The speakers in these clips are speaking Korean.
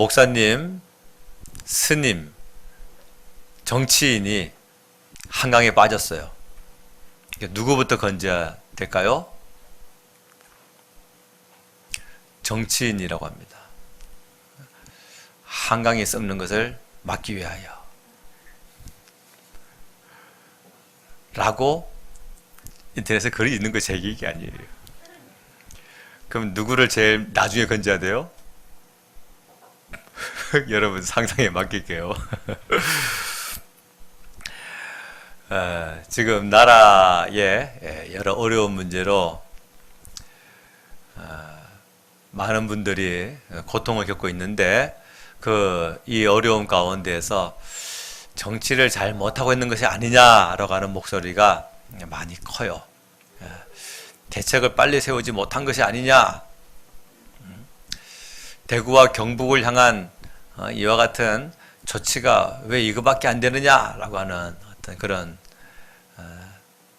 목사님, 스님, 정치인이 한강에 빠졌어요. 누구부터 건져야 될까요? 정치인이라고 합니다. 한강에 썩는 것을 막기 위하여 라고 인터넷에 글이 있는 거 제 얘기 아니에요. 그럼 누구를 제일 나중에 건져야 돼요? 여러분 상상에 맡길게요. 지금 나라의 여러 어려운 문제로 많은 분들이 고통을 겪고 있는데 이 어려움 가운데에서 정치를 잘 못하고 있는 것이 아니냐라고 하는 목소리가 많이 커요. 대책을 빨리 세우지 못한 것이 아니냐, 대구와 경북을 향한 이와 같은 조치가 왜 이거밖에 안 되느냐라고 하는 어떤 그런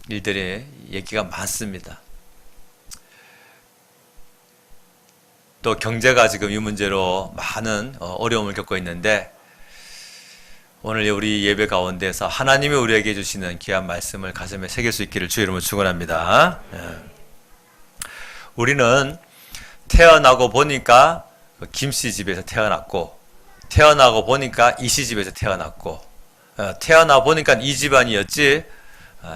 일들이 얘기가 많습니다. 또 경제가 지금 이 문제로 많은 어려움을 겪고 있는데, 오늘 우리 예배 가운데서 하나님이 우리에게 주시는 귀한 말씀을 가슴에 새길 수 있기를 주의 이름으로 축원합니다. 우리는 태어나고 보니까 김씨 집에서 태어났고, 태어나고 보니까 이씨 집에서 태어났고, 태어나 보니까 이 집안이었지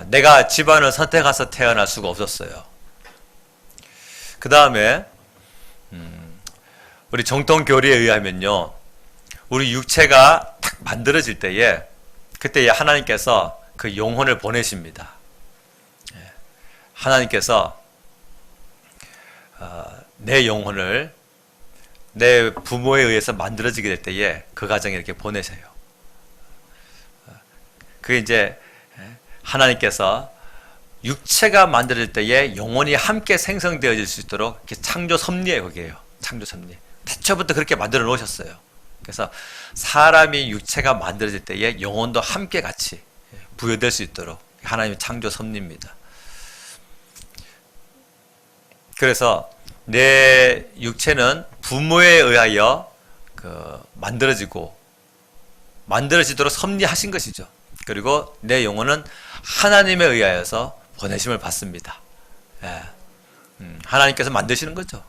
내가 집안을 선택해서 태어날 수가 없었어요. 그 다음에 우리 정통교리에 의하면요, 우리 육체가 딱 만들어질 때에 그때 하나님께서 그 영혼을 보내십니다. 하나님께서 내 영혼을 내 부모에 의해서 만들어지게 될 때에 그 가정에 이렇게 보내세요. 그게 이제 하나님께서 육체가 만들어질 때에 영혼이 함께 생성되어질 수 있도록 이렇게 창조 섭리예요. 그게요. 창조 섭리. 태초부터 그렇게 만들어 놓으셨어요. 그래서 사람이 육체가 만들어질 때에 영혼도 함께 같이 부여될 수 있도록 하나님의 창조 섭리입니다. 그래서 내 육체는 부모에 의하여 만들어지도록 섭리하신 것이죠. 그리고 내 영혼은 하나님에 의하여서 보내심을 받습니다. 하나님께서 만드시는 거죠.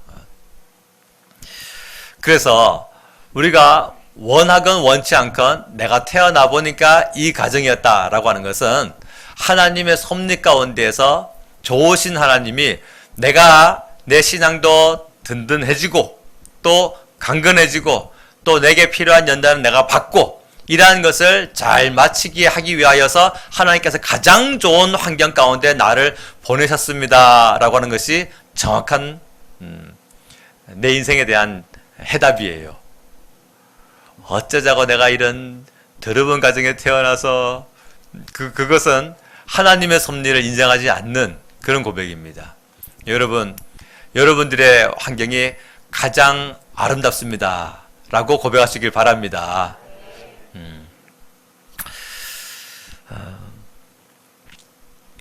그래서 우리가 원하건 원치 않건 내가 태어나 보니까 이 가정이었다라고 하는 것은 하나님의 섭리 가운데에서 좋으신 하나님이 내 신앙도 든든해지고 또 강건해지고 또 내게 필요한 연단은 내가 받고 이러한 것을 잘 마치게 하기 위하여서 하나님께서 가장 좋은 환경 가운데 나를 보내셨습니다 라고 하는 것이 정확한 내 인생에 대한 해답이에요. 어쩌자고 내가 이런 더러운 가정에 태어나서 그것은 하나님의 섭리를 인정하지 않는 그런 고백입니다. 여러분들의 환경이 가장 아름답습니다 라고 고백하시길 바랍니다.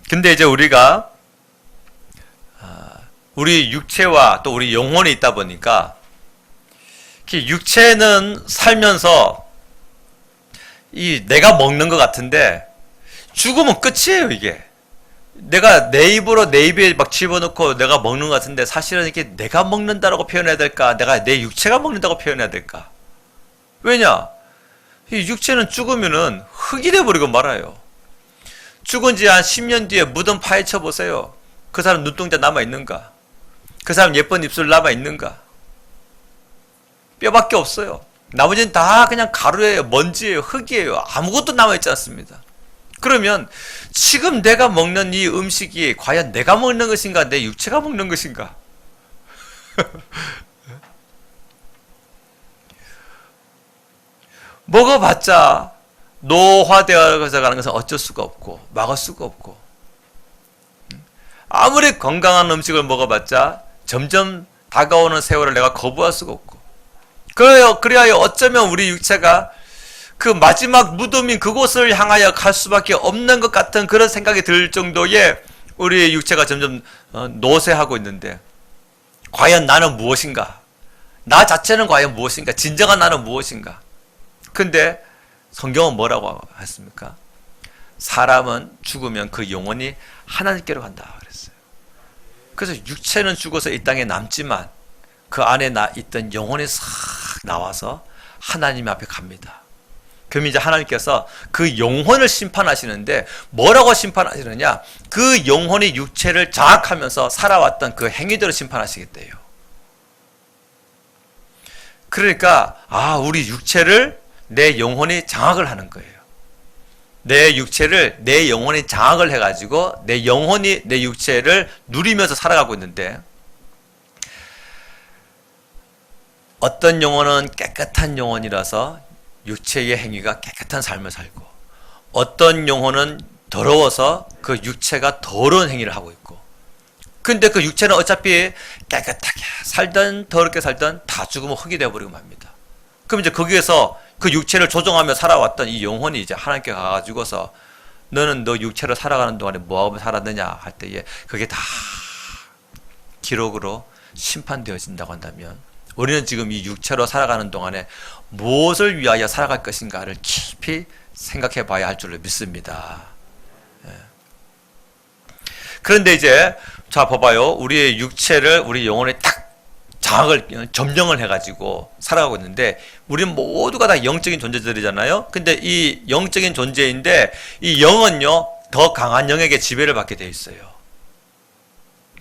근데 이제 우리가 우리 육체와 또 우리 영혼이 있다 보니까 육체는 살면서 내가 먹는 것 같은데 죽으면 끝이에요. 이게 내가 내 입에 막 집어넣고 내가 먹는 것 같은데 사실은 이게 내가 먹는다라고 표현해야 될까, 내가 내 육체가 먹는다고 표현해야 될까? 왜냐? 이 육체는 죽으면은 흙이 돼버리고 말아요. 죽은 지 한 10년 뒤에 무덤 파헤쳐 보세요. 그 사람 눈동자 남아있는가? 그 사람 예쁜 입술 남아있는가? 뼈밖에 없어요. 나머지는 다 그냥 가루예요, 먼지예요, 흙이에요. 아무것도 남아있지 않습니다. 그러면 지금 내가 먹는 이 음식이 과연 내가 먹는 것인가, 내 육체가 먹는 것인가? 먹어봤자 노화되어서 가는 것은 어쩔 수가 없고 막을 수가 없고, 아무리 건강한 음식을 먹어봤자 점점 다가오는 세월을 내가 거부할 수가 없고, 그래야 어쩌면 우리 육체가 그 마지막 무덤인 그곳을 향하여 갈 수밖에 없는 것 같은 그런 생각이 들 정도의 우리 육체가 점점 노쇠하고 있는데, 과연 나는 무엇인가? 나 자체는 과연 무엇인가? 진정한 나는 무엇인가? 근데 성경은 뭐라고 했습니까? 사람은 죽으면 그 영혼이 하나님께로 간다 그랬어요. 그래서 육체는 죽어서 이 땅에 남지만 그 안에 있던 영혼이 싹 나와서 하나님 앞에 갑니다. 그럼 이제 하나님께서 그 영혼을 심판하시는데 뭐라고 심판하시느냐? 그 영혼이 육체를 장악하면서 살아왔던 그 행위들을 심판하시겠대요. 그러니까 우리 육체를 내 영혼이 장악을 하는 거예요. 내 육체를 내 영혼이 장악을 해가지고 내 영혼이 내 육체를 누리면서 살아가고 있는데, 어떤 영혼은 깨끗한 영혼이라서 육체의 행위가 깨끗한 삶을 살고, 어떤 영혼은 더러워서 그 육체가 더러운 행위를 하고 있고, 근데 그 육체는 어차피 깨끗하게 살든 더럽게 살든 다 죽으면 흙이 되어버리고 맙니다. 그럼 이제 거기에서 그 육체를 조종하며 살아왔던 이 영혼이 이제 하나님께 가가지고서 너는 너 육체로 살아가는 동안에 뭐하고 살았느냐 할 때에 그게 다 기록으로 심판되어진다고 한다면, 우리는 지금 이 육체로 살아가는 동안에 무엇을 위하여 살아갈 것인가를 깊이 생각해 봐야 할 줄로 믿습니다. 그런데 이제 자 봐봐요. 우리의 육체를 우리 영혼에 딱 장악을 점령을 해가지고 살아가고 있는데, 우리는 모두가 다 영적인 존재들이잖아요. 근데 이 영적인 존재인데 이 영은요 더 강한 영에게 지배를 받게 되어 있어요.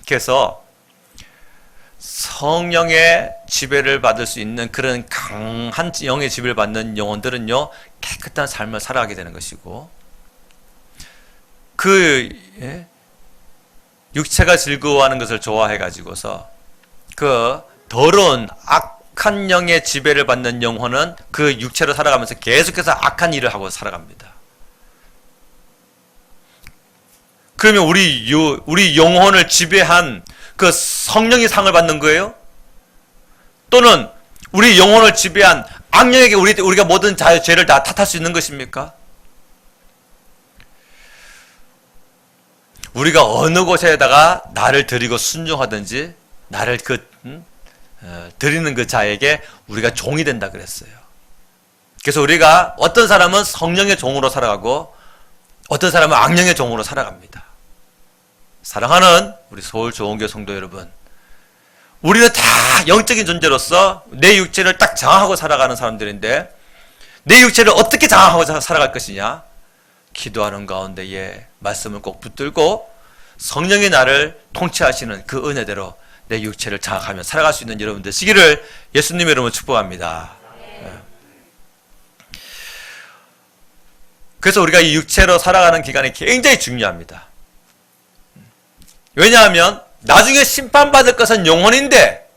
그래서 성령의 지배를 받을 수 있는 그런 강한 영의 지배를 받는 영혼들은요 깨끗한 삶을 살아가게 되는 것이고, 육체가 즐거워하는 것을 좋아해 가지고서 그 더러운 악한 영의 지배를 받는 영혼은 그 육체로 살아가면서 계속해서 악한 일을 하고 살아갑니다. 그러면 우리 영혼을 지배한 그 성령이 상을 받는 거예요? 또는 우리 영혼을 지배한 악령에게 우리가 모든 죄를 다 탓할 수 있는 것입니까? 우리가 어느 곳에다가 나를 드리고 순종하든지 나를 드리는 그 자에게 우리가 종이 된다 그랬어요. 그래서 우리가 어떤 사람은 성령의 종으로 살아가고 어떤 사람은 악령의 종으로 살아갑니다. 사랑하는 우리 서울 좋은교회 성도 여러분, 우리는 다 영적인 존재로서 내 육체를 딱 장악하고 살아가는 사람들인데, 내 육체를 어떻게 장악하고 살아갈 것이냐? 기도하는 가운데에 말씀을 꼭 붙들고 성령이 나를 통치하시는 그 은혜대로 내 육체를 장악하며 살아갈 수 있는 여러분 되시기를 예수님의 이름으로 축복합니다. 그래서 우리가 이 육체로 살아가는 기간이 굉장히 중요합니다. 왜냐하면 나중에 심판받을 것은 영혼인데,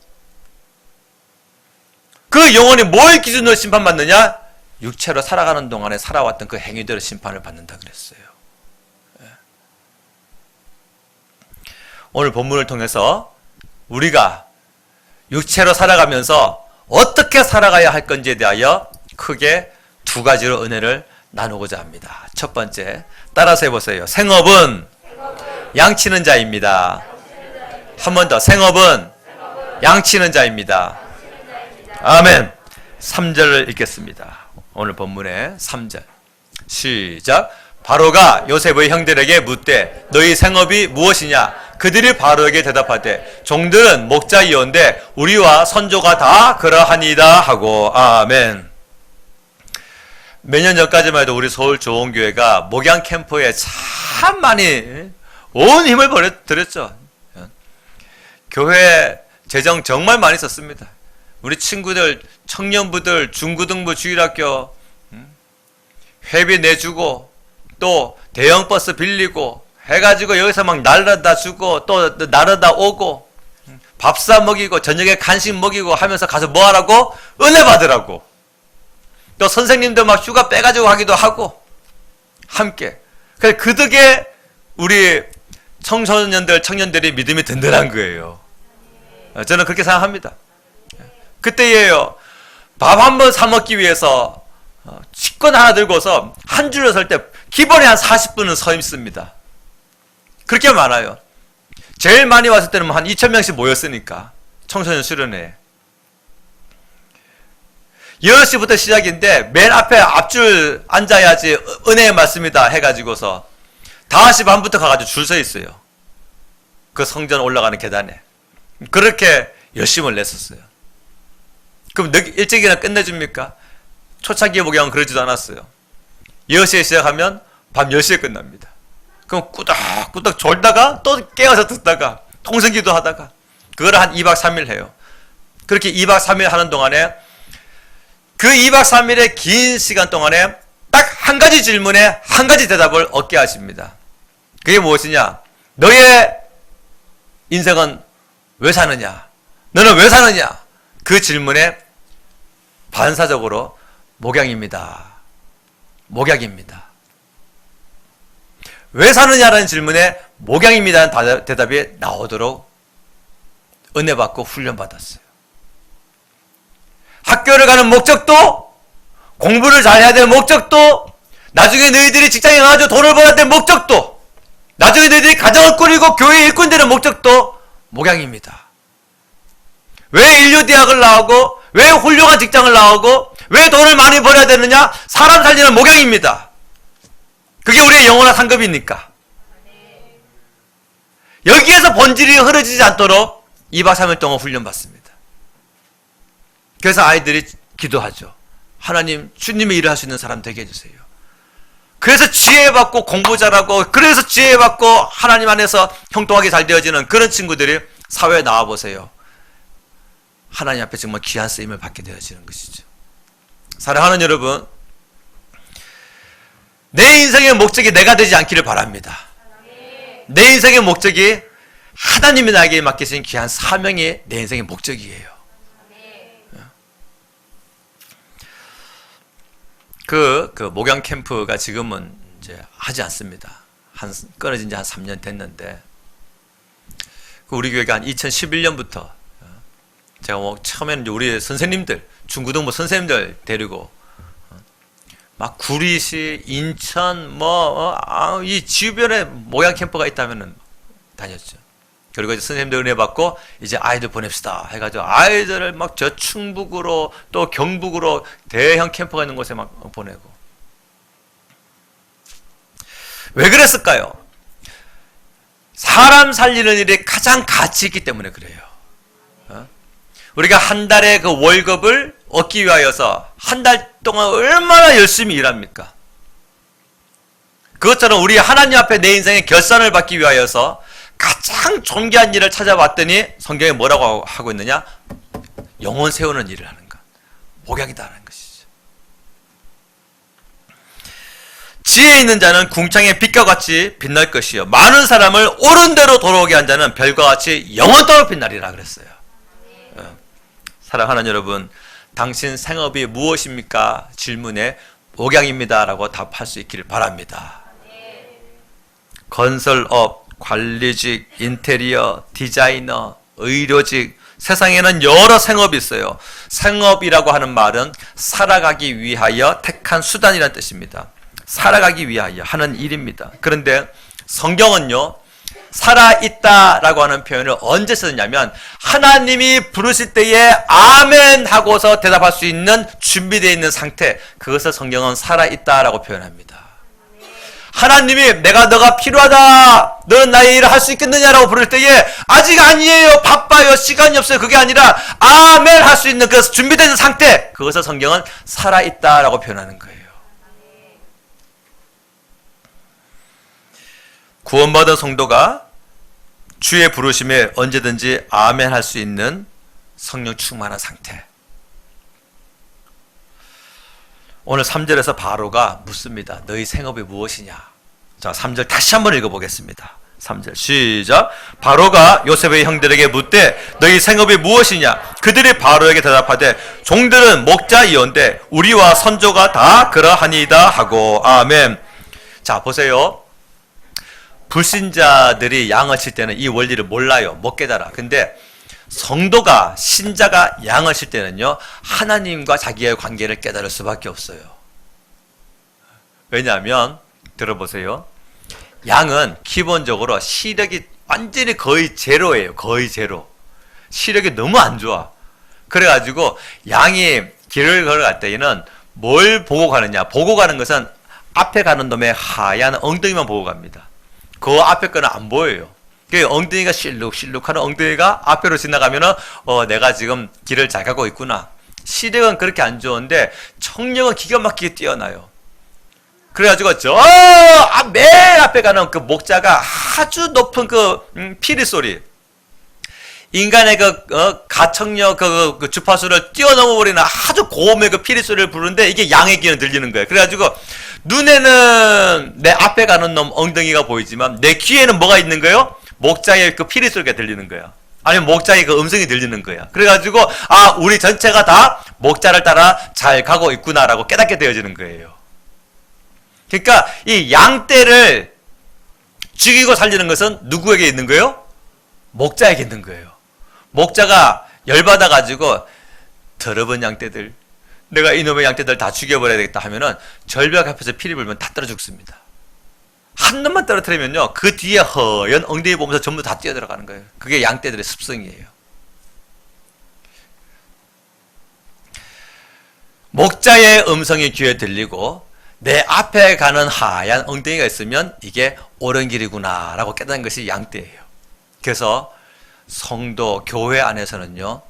그 영혼이 뭘 기준으로 심판받느냐? 육체로 살아가는 동안에 살아왔던 그 행위대로 심판을 받는다 그랬어요. 오늘 본문을 통해서 우리가 육체로 살아가면서 어떻게 살아가야 할 건지에 대하여 크게 두 가지로 은혜를 나누고자 합니다. 첫 번째, 따라서 해보세요. 생업은 양치는 자입니다. 한 번 더, 생업은 양치는 자입니다. 아멘. 3절을 읽겠습니다. 오늘 본문의 3절 시작. 바로가 요셉의 형들에게 묻되 너희 생업이 무엇이냐? 그들이 바로에게 대답하되 종들은 목자이온데 우리와 선조가 다 그러하니이다 하고. 아멘. 몇 년 전까지만 해도 우리 서울 좋은교회가 목양 캠프에 참 많이 온 힘을 들였죠. 교회 재정 정말 많이 썼습니다. 우리 친구들, 청년부들, 중고등부 주일학교 회비 내주고 또 대형버스 빌리고 해가지고 여기서 막 날아다 주고 또 날아다 오고 밥 사 먹이고 저녁에 간식 먹이고 하면서 가서 뭐 하라고? 은혜 받으라고. 또 선생님도 막 휴가 빼가지고 하기도 하고 함께. 그래서 그 덕에 우리 청소년들, 청년들이 믿음이 든든한 거예요. 저는 그렇게 생각합니다. 그때예요. 밥 한 번 사 먹기 위해서 식권 하나 들고서 한 줄을 설 때 기본에 한 40분은 서 있습니다. 그렇게 많아요. 제일 많이 왔을 때는 한 2,000명씩 모였으니까 청소년 수련회. 10시부터 시작인데 맨 앞에 앞줄 앉아야지 은혜의 말씀이다 해가지고서 5시 반부터 가가지고 줄 서 있어요. 그 성전 올라가는 계단에. 그렇게 열심을 냈었어요. 그럼 일찍이나 끝내줍니까? 초창기 목양은 그러지도 않았어요. 6시에 시작하면 밤 10시에 끝납니다. 그럼 꾸덕꾸덕 졸다가 또 깨어서 듣다가 통성기도 하다가 그거를 한 2박 3일 해요. 그렇게 2박 3일 하는 동안에 그 2박 3일의 긴 시간 동안에 딱 한 가지 질문에 한 가지 대답을 얻게 하십니다. 그게 무엇이냐? 너의 인생은 왜 사느냐? 너는 왜 사느냐? 그 질문에 반사적으로 목양입니다. 목양입니다. 왜 사느냐라는 질문에 목양입니다라는 대답이 나오도록 은혜받고 훈련받았어요. 학교를 가는 목적도, 공부를 잘해야 될 목적도, 나중에 너희들이 직장에 가가지고 돈을 벌어야 될 목적도, 나중에 너희들이 가정을 꾸리고 교회 일꾼 되는 목적도 목양입니다. 왜 인류대학을 나오고, 왜 훌륭한 직장을 나오고, 왜 돈을 많이 벌어야 되느냐? 사람 살리는 목양입니다. 그게 우리의 영원한 상급이니까. 여기에서 본질이 흐려지지 않도록 2박 3일 동안 훈련받습니다. 그래서 아이들이 기도하죠. 하나님, 주님의 일을 할 수 있는 사람 되게 해주세요. 그래서 지혜받고 공부 잘하고, 그래서 지혜받고 하나님 안에서 형통하게 잘 되어지는 그런 친구들이 사회에 나와보세요. 하나님 앞에 정말 귀한 쓰임을 받게 되어지는 것이죠. 사랑하는 여러분, 내 인생의 목적이 내가 되지 않기를 바랍니다. 내 인생의 목적이 하나님이 나에게 맡기신 귀한 사명이 내 인생의 목적이에요. 그 목양 캠프가 지금은 이제 하지 않습니다. 끊어진 지 한 3년 됐는데, 우리 교회가 한 2011년부터 제가 처음에는 우리 선생님들, 중고등부 선생님들 데리고 막 구리시, 인천, 이 주변에 목양 캠프가 있다면 다녔죠. 그리고 이제 선생님들 은혜 받고 이제 아이들 보냅시다 해가지고 아이들을 막 저 충북으로 또 경북으로 대형 캠프가 있는 곳에 막 보내고. 왜 그랬을까요? 사람 살리는 일이 가장 가치 있기 때문에 그래요. 우리가 한 달에 그 월급을 얻기 위하여서 한 달 동안 얼마나 열심히 일합니까? 그것처럼 우리 하나님 앞에 내 인생의 결산을 받기 위하여서 가장 존귀한 일을 찾아봤더니 성경에 뭐라고 하고 있느냐? 영혼 세우는 일을 하는 것. 목양이다라는 것이죠. 지혜 있는 자는 궁창의 빛과 같이 빛날 것이요. 많은 사람을 옳은 대로 돌아오게 한 자는 별과 같이 영원토록 빛나리라 그랬어요. 사랑하는 여러분, 당신 생업이 무엇입니까? 질문에 목양입니다 라고 답할 수 있기를 바랍니다. 건설업, 관리직, 인테리어, 디자이너, 의료직, 세상에는 여러 생업이 있어요. 생업이라고 하는 말은 살아가기 위하여 택한 수단이라는 뜻입니다. 살아가기 위하여 하는 일입니다. 그런데 성경은요, 살아있다라고 하는 표현을 언제 쓰느냐면 하나님이 부르실 때에 아멘 하고서 대답할 수 있는 준비되어 있는 상태, 그것을 성경은 살아있다라고 표현합니다. 하나님이 너가 필요하다, 너는 나의 일을 할 수 있겠느냐라고 부를 때에 아직 아니에요, 바빠요, 시간이 없어요, 그게 아니라 아멘 할 수 있는 그 준비된 상태, 그것을 성경은 살아있다라고 표현하는 거예요. 구원받은 성도가 주의 부르심에 언제든지 아멘 할 수 있는 성령 충만한 상태. 오늘 3절에서 바로가 묻습니다. 너희 생업이 무엇이냐? 자, 3절 다시 한번 읽어보겠습니다. 3절 시작. 바로가 요셉의 형들에게 묻되 너희 생업이 무엇이냐? 그들이 바로에게 대답하되 종들은 목자이온데 우리와 선조가 다 그러하니이다 하고 아멘. 자, 보세요. 불신자들이 양을 칠 때는 이 원리를 몰라요. 못 깨달아. 근데 성도가, 신자가 양을 칠 때는요, 하나님과 자기의 관계를 깨달을 수밖에 없어요. 왜냐하면 들어보세요. 양은 기본적으로 시력이 완전히 거의 제로예요. 거의 제로. 시력이 너무 안 좋아. 그래가지고 양이 길을 걸어갈 때에는 뭘 보고 가느냐? 보고 가는 것은 앞에 가는 놈의 하얀 엉덩이만 보고 갑니다. 그 앞에 거는 안 보여요. 그 엉덩이가 실룩실룩하는 엉덩이가 앞으로 지나가면은 내가 지금 길을 잘 가고 있구나. 시력은 그렇게 안 좋은데 청력은 기가 막히게 뛰어나요. 그래가지고 맨 앞에 가는 그 목자가 아주 높은 피리 소리, 인간의 가청력 그 주파수를 뛰어넘어 버리는 아주 고음의 그 피리 소리를 부르는데 이게 양의 귀에는 들리는 거예요. 그래가지고 눈에는 내 앞에 가는 놈 엉덩이가 보이지만 내 귀에는 뭐가 있는 거예요? 목자의 그 피리 소리가 들리는 거야. 아니면 목자의 그 음성이 들리는 거야. 그래가지고 우리 전체가 다 목자를 따라 잘 가고 있구나라고 깨닫게 되어지는 거예요. 그러니까 이 양떼를 죽이고 살리는 것은 누구에게 있는 거예요? 목자에게 있는 거예요. 목자가 열받아가지고 더러운 양떼들, 내가 이놈의 양떼들 다 죽여버려야 되겠다 하면은 절벽 앞에서 피리 불면 다 떨어 죽습니다. 한 놈만 떨어뜨리면요, 그 뒤에 허연 엉덩이 보면서 전부 다 뛰어들어가는 거예요. 그게 양떼들의 습성이에요. 목자의 음성이 귀에 들리고 내 앞에 가는 하얀 엉덩이가 있으면 이게 옳은 길이구나 라고 깨닫는 것이 양떼예요. 그래서 성도, 교회 안에서는요,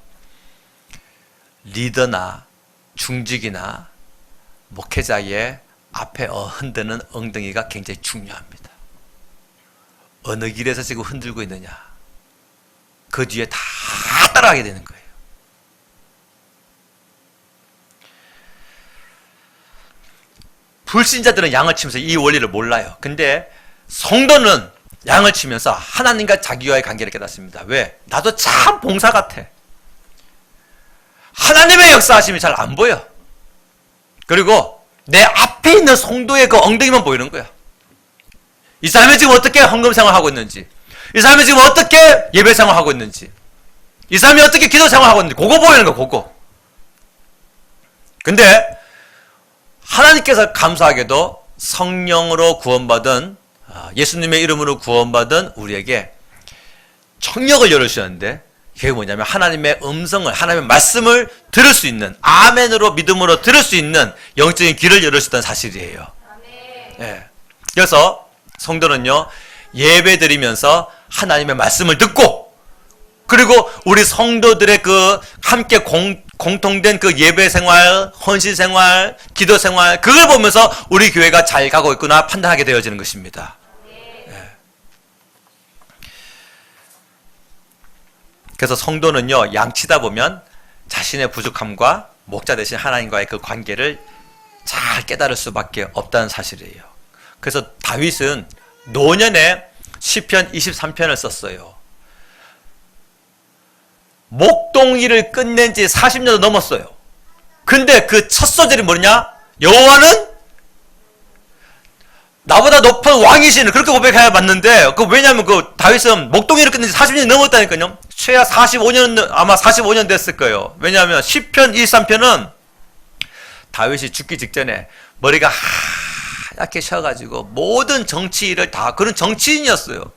리더나 중직이나 목회자의 앞에 흔드는 엉덩이가 굉장히 중요합니다. 어느 길에서 지금 흔들고 있느냐, 그 뒤에 다 따라가게 되는 거예요. 불신자들은 양을 치면서 이 원리를 몰라요. 근데 성도는 양을 치면서 하나님과 자기와의 관계를 깨닫습니다. 왜? 나도 참 봉사 같아. 하나님의 역사하심이 잘 안 보여. 그리고 내 앞에 있는 성도의 그 엉덩이만 보이는 거야. 이 사람이 지금 어떻게 헌금 생활하고 있는지, 이 사람이 지금 어떻게 예배 생활하고 있는지, 이 사람이 어떻게 기도 생활하고 있는지, 그거 보이는 거야, 그거. 근데 하나님께서 감사하게도 성령으로 구원받은, 예수님의 이름으로 구원받은 우리에게 청력을 열어주셨는데, 그게 뭐냐면 하나님의 음성을, 하나님의 말씀을 들을 수 있는, 아멘으로 믿음으로 들을 수 있는 영적인 귀를 열어주셨다는 사실이에요. 네. 그래서 성도는요, 예배 드리면서 하나님의 말씀을 듣고, 그리고 우리 성도들의 그 함께 공통된 그 예배 생활, 헌신 생활, 기도 생활, 그걸 보면서 우리 교회가 잘 가고 있구나 판단하게 되어지는 것입니다. 네. 그래서 성도는요, 양치다 보면 자신의 부족함과 목자 대신 하나님과의 그 관계를 잘 깨달을 수밖에 없다는 사실이에요. 그래서 다윗은 노년에 시편 23편을 썼어요. 목동이를 끝낸 지 40년도 넘었어요. 근데 그 첫 소절이 뭐냐? 여호와는 나보다 높은 왕이시는, 그렇게 고백해야 맞는데, 왜냐면 다윗은 목동이를 끝낸 지 40년이 넘었다니까요. 최하 45년, 아마 45년 됐을 거예요. 왜냐하면 시편 23편은 다윗이 죽기 직전에 머리가 하얗게 쉬어가지고 모든 정치 일을 다, 그런 정치인이었어요.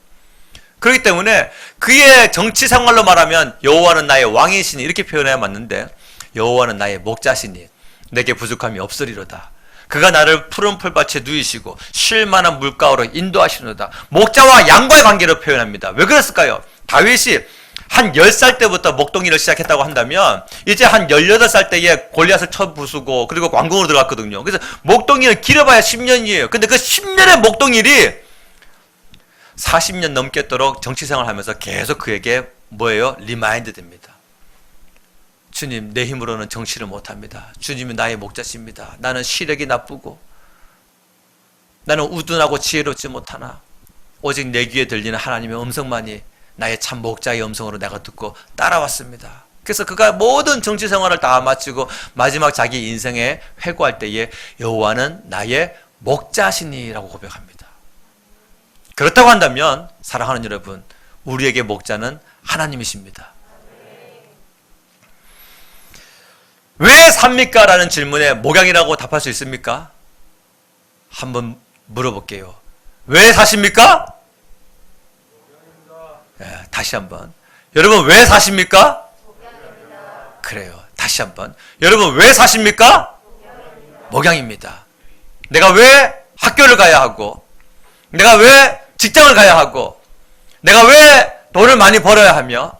그렇기 때문에 그의 정치 생활로 말하면 여호와는 나의 왕이시니 이렇게 표현해야 맞는데, 여호와는 나의 목자시니 내게 부족함이 없으리로다. 그가 나를 푸른 풀밭에 누이시고 쉴 만한 물가로 인도하시노다. 목자와 양과의 관계로 표현합니다. 왜 그랬을까요? 다윗이 한 10살 때부터 목동이를 시작했다고 한다면 이제 한 18살 때에 골리앗을 쳐 부수고 그리고 광궁으로 들어갔거든요. 그래서 목동이를 길어봐야 10년이에요. 근데 그 10년의 목동일이 40년 넘겠도록 정치생활을 하면서 계속 그에게 뭐예요? 리마인드 됩니다. 주님, 내 힘으로는 정치를 못합니다. 주님이 나의 목자십니다. 나는 시력이 나쁘고 나는 우둔하고 지혜롭지 못하나 오직 내 귀에 들리는 하나님의 음성만이 나의 참 목자의 음성으로 내가 듣고 따라왔습니다. 그래서 그가 모든 정치 생활을 다 마치고 마지막 자기 인생에 회고할 때에 여호와는 나의 목자시니라고 고백합니다. 그렇다고 한다면 사랑하는 여러분, 우리에게 목자는 하나님이십니다. 왜 삽니까? 라는 질문에 목양이라고 답할 수 있습니까? 한번 물어볼게요. 왜 사십니까? 네, 다시 한번. 여러분, 왜 사십니까? 그래요. 다시 다시 한번. 여러분, 왜 사십니까? 목양입니다. 내가 왜 학교를 가야 하고, 내가 왜 직장을 가야 하고, 내가 왜 돈을 많이 벌어야 하며,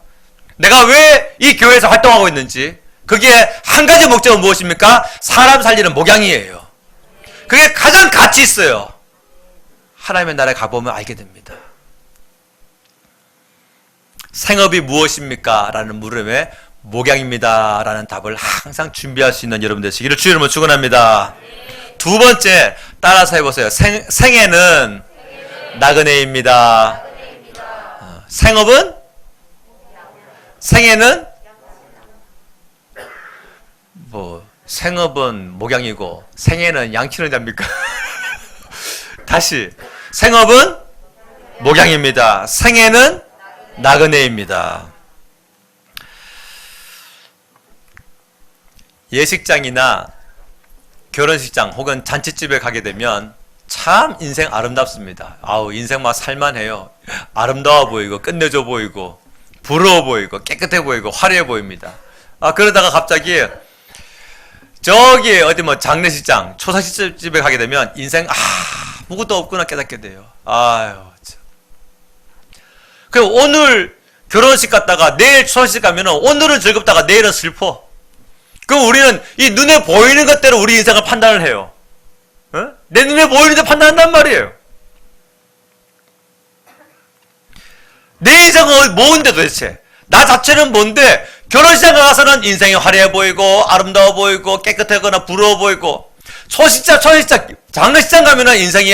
내가 왜 이 교회에서 활동하고 있는지, 그게 한 가지 목적은 무엇입니까? 사람 살리는 목양이에요. 그게 가장 가치 있어요. 하나님의 나라에 가보면 알게 됩니다. 생업이 무엇입니까? 라는 물음에 목양입니다. 라는 답을 항상 준비할 수 있는 여러분 되시기를 주의 이름으로 축원합니다. 두 번째, 따라서 해보세요. 생애는 나그네입니다. 생업은? 생애는? 생업은 목양이고 생애는 양 키우는 자입니까? 다시, 생업은 목양입니다. 생애는 나그네입니다. 예식장이나 결혼식장 혹은 잔치집에 가게 되면 참 인생 아름답습니다. 아우, 인생 막 살만해요. 아름다워 보이고 끝내줘 보이고 부러워 보이고 깨끗해 보이고 화려해 보입니다. 그러다가 갑자기 저기 어디 장례식장, 초상집에 가게 되면 인생 아무것도 없구나 깨닫게 돼요. 아유, 참. 그 오늘 결혼식 갔다가 내일 초상집 가면은 오늘은 즐겁다가 내일은 슬퍼. 그럼 우리는 이 눈에 보이는 것대로 우리 인생을 판단을 해요. 내 눈에 보이는 데 판단한단 말이에요. 내 인생은 뭔데 도대체? 나 자체는 뭔데? 결혼식장 가서는 인생이 화려해 보이고 아름다워 보이고 깨끗하거나 부러워 보이고, 초식장, 장례식장 가면은 인생이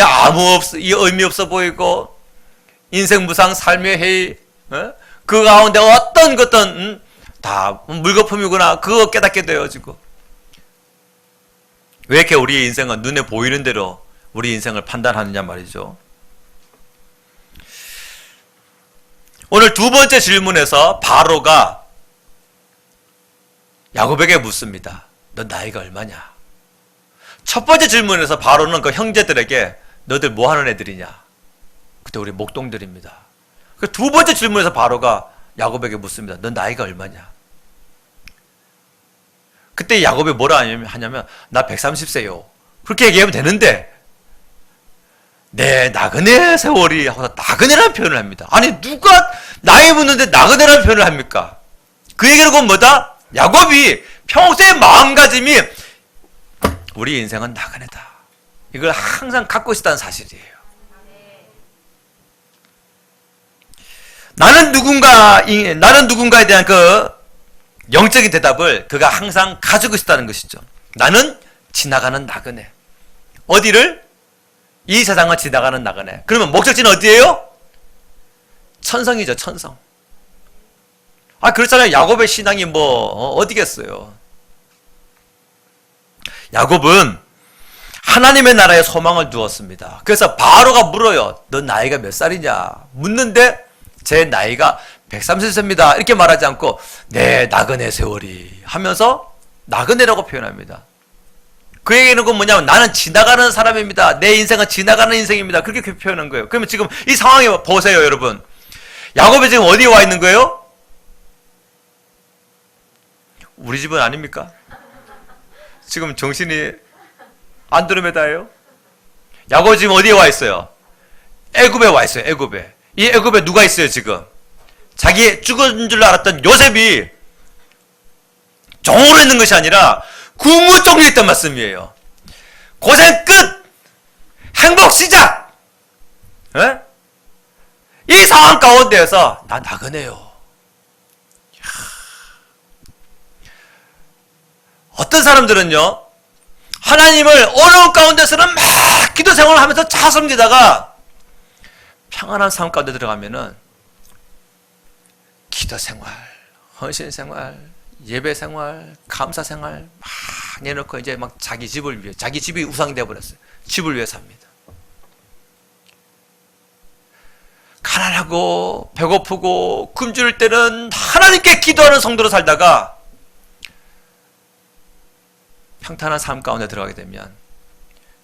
의미 없어 보이고 인생 무상 삶의 해이, 그 가운데 어떤 것든 다 물거품이구나 그거 깨닫게 되어지고. 왜 이렇게 우리의 인생은 눈에 보이는 대로 우리 인생을 판단하느냐 말이죠. 오늘 두 번째 질문에서 바로가 야곱에게 묻습니다. 너 나이가 얼마냐? 첫 번째 질문에서 바로는 그 형제들에게 너들 뭐 하는 애들이냐? 그때 우리 목동들입니다. 그 두 번째 질문에서 바로가 야곱에게 묻습니다. 너 나이가 얼마냐? 그때 야곱이 뭐라 하냐면 나 130세요. 그렇게 얘기하면 되는데 내 나그네 세월이 하고 나그네라는 표현을 합니다. 아니 누가 나이 묻는데 나그네라는 표현을 합니까? 그 얘기는 그건 뭐다? 야곱이 평소의 마음가짐이 우리 인생은 나그네다. 이걸 항상 갖고 있었다는 사실이에요. 나는 누군가에 대한 그 영적인 대답을 그가 항상 가지고 있었다는 것이죠. 나는 지나가는 나그네. 어디를? 이 세상을 지나가는 나그네. 그러면 목적지는 어디예요? 천성이죠, 천성. 그렇잖아요. 야곱의 신앙이 어디겠어요. 야곱은 하나님의 나라에 소망을 두었습니다. 그래서 바로가 물어요. 너 나이가 몇 살이냐? 묻는데 제 나이가 130세입니다. 이렇게 말하지 않고 네 나그네 세월이 하면서 나그네라고 표현합니다. 그 얘기는 뭐냐면 나는 지나가는 사람입니다. 내 인생은 지나가는 인생입니다. 그렇게 표현한 거예요. 그러면 지금 이 상황에 보세요, 여러분. 야곱이 지금 어디에 와 있는 거예요? 우리 집은 아닙니까? 지금 정신이 안드로메다예요? 야곱이 지금 어디에 와 있어요? 애굽에 와 있어요. 애굽에. 이 애굽에 누가 있어요 지금? 자기 죽은 줄 알았던 요셉이 종으로 있는 것이 아니라 국무총리에 있던 말씀이에요. 고생 끝! 행복 시작! 에? 이 상황 가운데에서 나 나그네요. 어떤 사람들은요, 하나님을 어려운 가운데서는 막 기도 생활을 하면서 잘 섬기다가 평안한 삶 가운데 들어가면은 기도 생활, 헌신 생활, 예배 생활, 감사 생활 막 내놓고 이제 막 자기 집을 위해, 자기 집이 우상이 되어버렸어요. 집을 위해 삽니다. 가난하고 배고프고 굶주릴 때는 하나님께 기도하는 성도로 살다가 평탄한 삶 가운데 들어가게 되면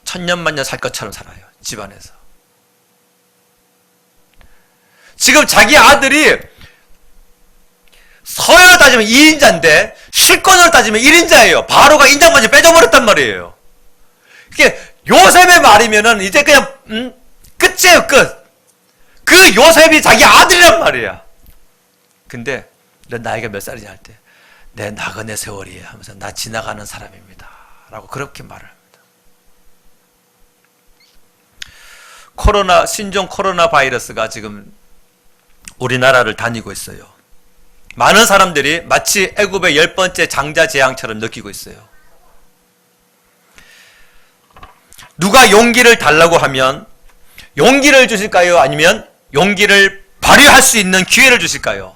천년만년 살 것처럼 살아요. 집안에서. 지금 자기 아들이 서열을 따지면 2인자인데 실권으로 따지면 1인자예요. 바로가 인장받이 빼줘버렸단 말이에요. 이게 요셉의 말이면은 이제 그냥 끝이에요, 끝. 그 요셉이 자기 아들이란 말이야. 근데 너 나이가 몇 살이냐 할 때 내 나그네 세월이에요 하면서 나 지나가는 사람입니다 라고 그렇게 말을 합니다. 신종 코로나 바이러스가 지금 우리나라를 다니고 있어요. 많은 사람들이 마치 애굽의 10번째 장자 재앙처럼 느끼고 있어요. 누가 용기를 달라고 하면 용기를 주실까요? 아니면 용기를 발휘할 수 있는 기회를 주실까요?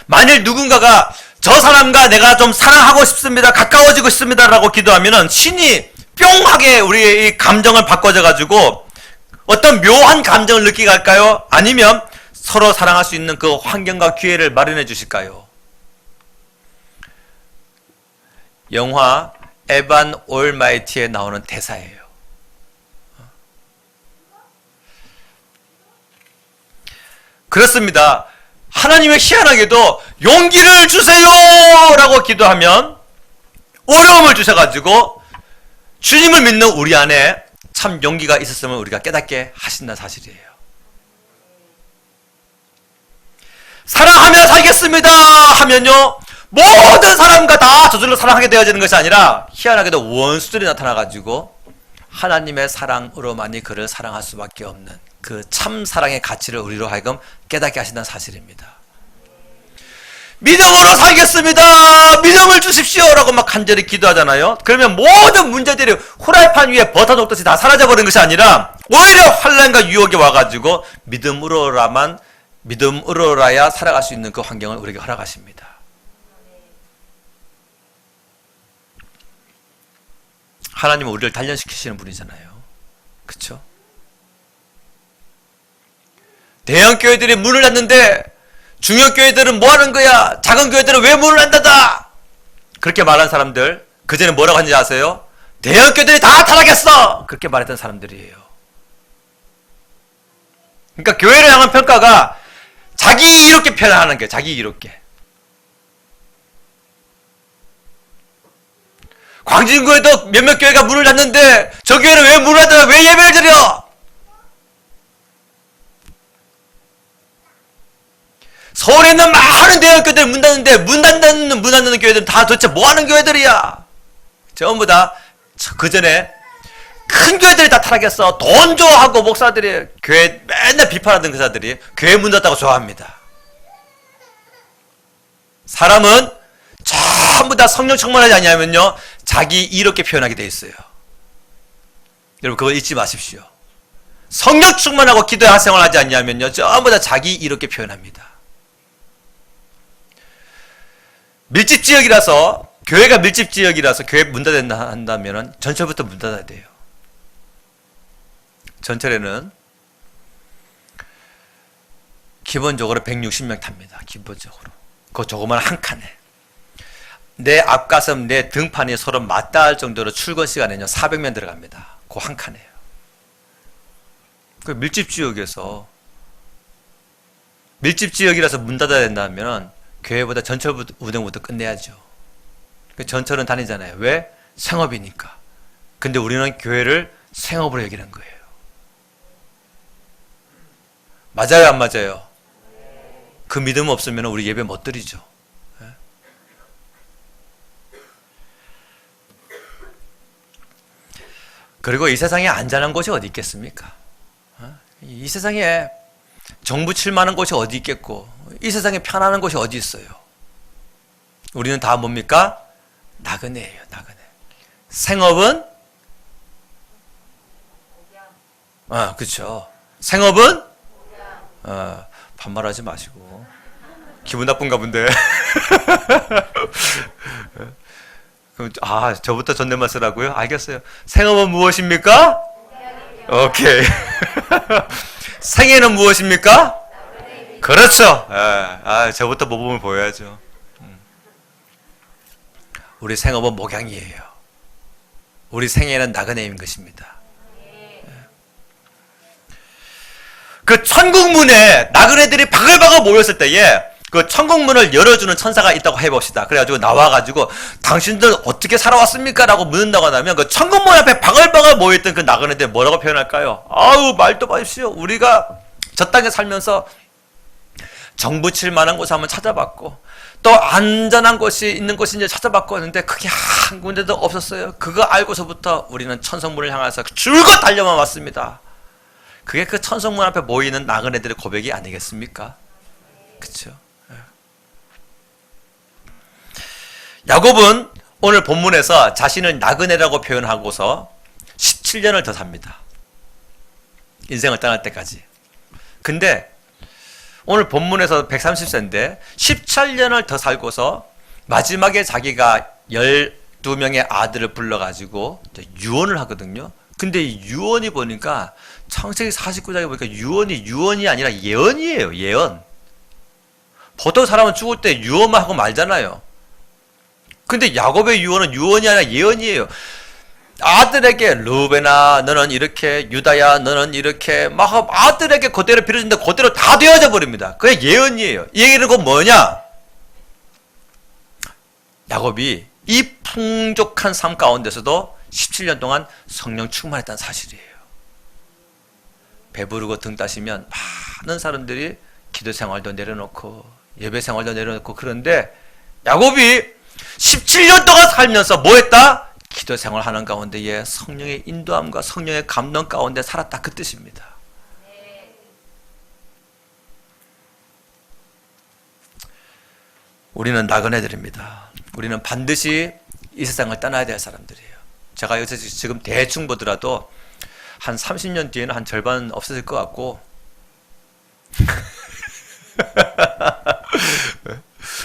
만일 누군가가 저 사람과 내가 좀 사랑하고 싶습니다, 가까워지고 싶습니다 라고 기도하면 신이 뿅하게 우리의 이 감정을 바꿔줘가지고 어떤 묘한 감정을 느끼게 할까요? 아니면 서로 사랑할 수 있는 그 환경과 기회를 마련해 주실까요? 영화 에반 올마이티에 나오는 대사예요. 그렇습니다. 하나님의 희한하게도 용기를 주세요 라고 기도하면 어려움을 주셔가지고 주님을 믿는 우리 안에 참 용기가 있었으면 우리가 깨닫게 하신다는 사실이에요. 사랑하며 살겠습니다 하면요 모든 사람과 다 저절로 사랑하게 되어지는 것이 아니라 희한하게도 원수들이 나타나가지고 하나님의 사랑으로만이 그를 사랑할 수밖에 없는 그 참 사랑의 가치를 우리로 하여금 깨닫게 하신다는 사실입니다. 믿음으로 살겠습니다. 믿음을 주십시오 라고 막 간절히 기도하잖아요. 그러면 모든 문제들이 후라이팬 위에 버터 녹듯이 다 사라져버리는 것이 아니라 오히려 환난과 유혹이 와가지고 믿음으로라야 살아갈 수 있는 그 환경을 우리에게 허락하십니다. 하나님은 우리를 단련시키시는 분이잖아요. 그렇죠? 대형 교회들이 문을 닫는데 중형 교회들은 뭐 하는 거야? 작은 교회들은 왜 문을 안 닫아? 그렇게 말한 사람들, 그 전에 뭐라고 하는지 아세요? 대형 교회들이 다 타락했어! 그렇게 말했던 사람들이에요. 그러니까 교회를 향한 평가가 자기 이롭게 표현하는 거예요. 자기 이롭게. 광진구에도 몇몇 교회가 문을 닫는데 저 교회는 왜 문을 닫아? 왜 예배를 드려? 서울에 있는 많은 대형교회들 문 닫는데 문 닫는 교회들은 다 도대체 뭐 하는 교회들이야? 전부 다 그 전에 큰 교회들이 다 타락했어. 돈 좋아하고 목사들이 교회 맨날 비판하던 교사들이 교회 문 닫다고 좋아합니다. 사람은 전부 다 성령 충만하지 않냐면요 자기 이롭게 표현하게 돼 있어요. 여러분 그거 잊지 마십시오. 성령 충만하고 기도의 생활을 하지 않냐면요 전부 다 자기 이롭게 표현합니다. 밀집지역이라서 교회가 밀집지역이라서 교회 문 닫는다 한다면 전철부터 문 닫아야 돼요. 전철에는 기본적으로 160명 탑니다. 기본적으로. 그 조그만 한 칸에. 내 앞가슴, 내 등판이 서로 맞닿을 정도로 출근 시간에는요 400명 들어갑니다. 그 한 칸에요. 그 밀집지역에서 밀집지역이라서 문 닫아야 된다면 교회보다 전철 운행부터 끝내야죠. 전철은 다니잖아요. 왜? 생업이니까. 근데 우리는 교회를 생업으로 여기는 거예요. 맞아요, 안 맞아요? 그 믿음 없으면 우리 예배 못 드리죠. 그리고 이 세상에 안전한 곳이 어디 있겠습니까? 이 세상에 정부 칠만한 곳이 어디 있겠고 이 세상에 편안한 곳이 어디 있어요? 우리는 다 뭡니까? 나그네예요. 나그네. 생업은 그렇죠. 생업은 반말하지 마시고 기분 나쁜가 본데. 그럼 저부터 존댓말 쓰라고요? 알겠어요. 생업은 무엇입니까? 오케이. 생애는 무엇입니까? 그렇죠. 저부터 모범을 보여야죠. 우리 생업은 목양이에요. 우리 생애는 나그네인 것입니다. 그 천국문에 나그네들이 바글바글 모였을 때에 그 천국문을 열어주는 천사가 있다고 해봅시다. 그래가지고 나와가지고 당신들 어떻게 살아왔습니까? 라고 묻는다고 하면 그 천국문 앞에 바글바글 모여있던 그 나그네들 뭐라고 표현할까요? 아우, 말도 마십시오. 우리가 저 땅에 살면서 정부 칠 만한 곳 한번 찾아봤고 또 안전한 곳이 있는 곳이 이제 찾아봤고 했는데 그게 한 군데도 없었어요. 그거 알고서부터 우리는 천성문을 향해서 줄곧 달려만 왔습니다. 그게 그 천성문 앞에 모이는 나그네들의 고백이 아니겠습니까? 그렇죠? 야곱은 오늘 본문에서 자신을 나그네라고 표현하고서 17년을 더 삽니다. 인생을 떠날 때까지. 근데 오늘 본문에서 130세인데 17년을 더 살고서 마지막에 자기가 12명의 아들을 불러가지고 유언을 하거든요. 근데 이 유언이 보니까 창세기 49장에 보니까 유언이 아니라 예언이에요. 예언. 보통 사람은 죽을 때 유언만 하고 말잖아요. 근데 야곱의 유언은 유언이 아니라 예언이에요. 아들에게 루벤아 너는 이렇게, 유다야 너는 이렇게 막 아들에게 그대로 빌어준데 그대로 다 되어져 버립니다. 그게 예언이에요. 이 얘기는 그 뭐냐? 야곱이 이 풍족한 삶 가운데서도 17년 동안 성령 충만했다는 사실이에요. 배부르고 등 따시면 많은 사람들이 기도 생활도 내려놓고 예배 생활도 내려놓고 그런데 야곱이 17년 동안 살면서 뭐 했다? 기도 생활하는 가운데에 성령의 인도함과 성령의 감동 가운데 살았다, 그 뜻입니다. 우리는 나그네들입니다. 우리는 반드시 이 세상을 떠나야 될 사람들이에요. 제가 여기서 지금 대충 보더라도 한 30년 뒤에는 한 절반 없어질 것 같고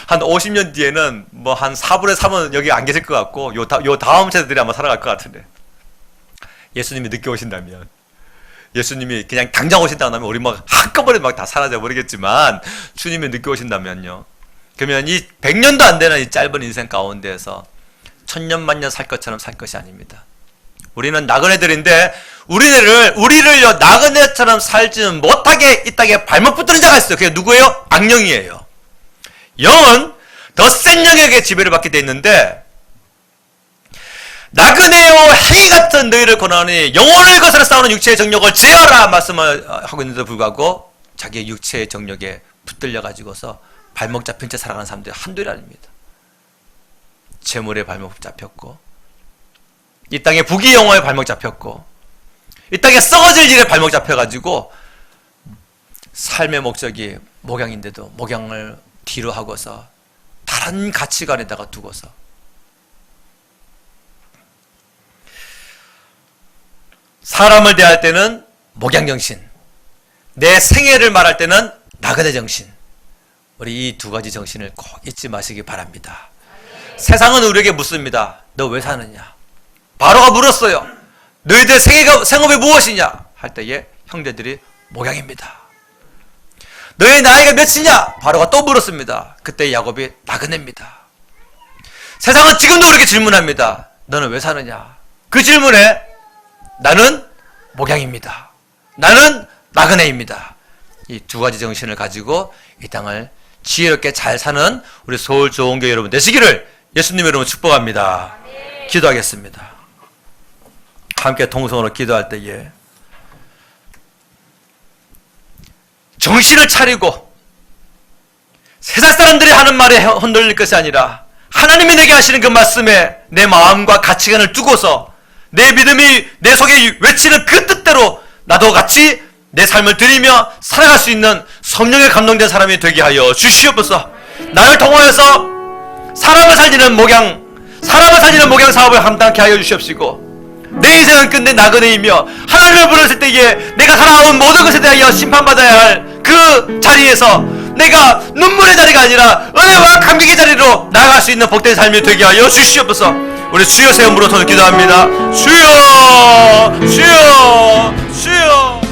한 50년 뒤에는 뭐 한 4분의 3은 여기 안 계실 것 같고 요 다음 세대들이 아마 살아갈 것 같은데, 예수님이 늦게 오신다면, 예수님이 그냥 당장 오신다고 하면 우리 막 한꺼번에 막 다 사라져 버리겠지만 주님이 늦게 오신다면요, 그러면 이 100년도 안 되는 이 짧은 인생 가운데에서 천년 만년 살 것처럼 살 것이 아닙니다. 우리는 나그네들인데 우리를요 나그네처럼 살지는 못하게 이 땅에 발목 붙드는 자가 있어요. 그게 누구예요? 악령이에요. 영은 더 센 영에게 지배를 받게 돼 있는데, 나그네요 행위 같은 너희를 권하니 영혼을 거스려 싸우는 육체의 정욕을 제어하라 말씀을 하고 있는데도 불구하고 자기의 육체의 정욕에 붙들려 가지고서 발목 잡힌 채 살아가는 사람들이 한둘이 아닙니다. 재물에 발목 잡혔고, 이 땅의 부귀영화에 발목 잡혔고, 이 땅에 썩어질 일에 발목 잡혀가지고 삶의 목적이 목양인데도 목양을 뒤로 하고서 다른 가치관에다가 두고서 사람을 대할 때는 목양정신, 내 생애를 말할 때는 나그네 정신, 우리 이 두 가지 정신을 꼭 잊지 마시기 바랍니다. 세상은 우리에게 묻습니다. 너 왜 사느냐? 바로가 물었어요. 너희들 생업이 무엇이냐? 할 때에 형제들이 목양입니다. 너의 나이가 몇이냐? 바로가 또 물었습니다. 그때 야곱이 나그네입니다. 세상은 지금도 그렇게 질문합니다. 너는 왜 사느냐? 그 질문에 나는 목양입니다. 나는 나그네입니다. 이 두 가지 정신을 가지고 이 땅을 지혜롭게 잘 사는 우리 서울 좋은교회 여러분 되시기를 예수님 이름으로 축복합니다. 기도하겠습니다. 함께 통성으로 기도할 때에 정신을 차리고 세상 사람들이 하는 말에 흔들릴 것이 아니라 하나님이 내게 하시는 그 말씀에 내 마음과 가치관을 두고서 내 믿음이 내 속에 외치는 그 뜻대로 나도 같이 내 삶을 드리며 살아갈 수 있는 성령에 감동된 사람이 되게 하여 주시옵소서. 나를 통하여서 사람을 살리는 목양 사업을 감당케 하여 주시옵시고, 내 인생은 끝내 나그네이며 하나님을 부르실 때에 내가 살아온 모든 것에 대하여 심판받아야 할 그 자리에서 내가 눈물의 자리가 아니라 은혜와 감격의 자리로 나아갈 수 있는 복된 삶이 되게 하여 주시옵소서. 우리 주여 세 이름으로 기도합니다. 주여 주여 주여.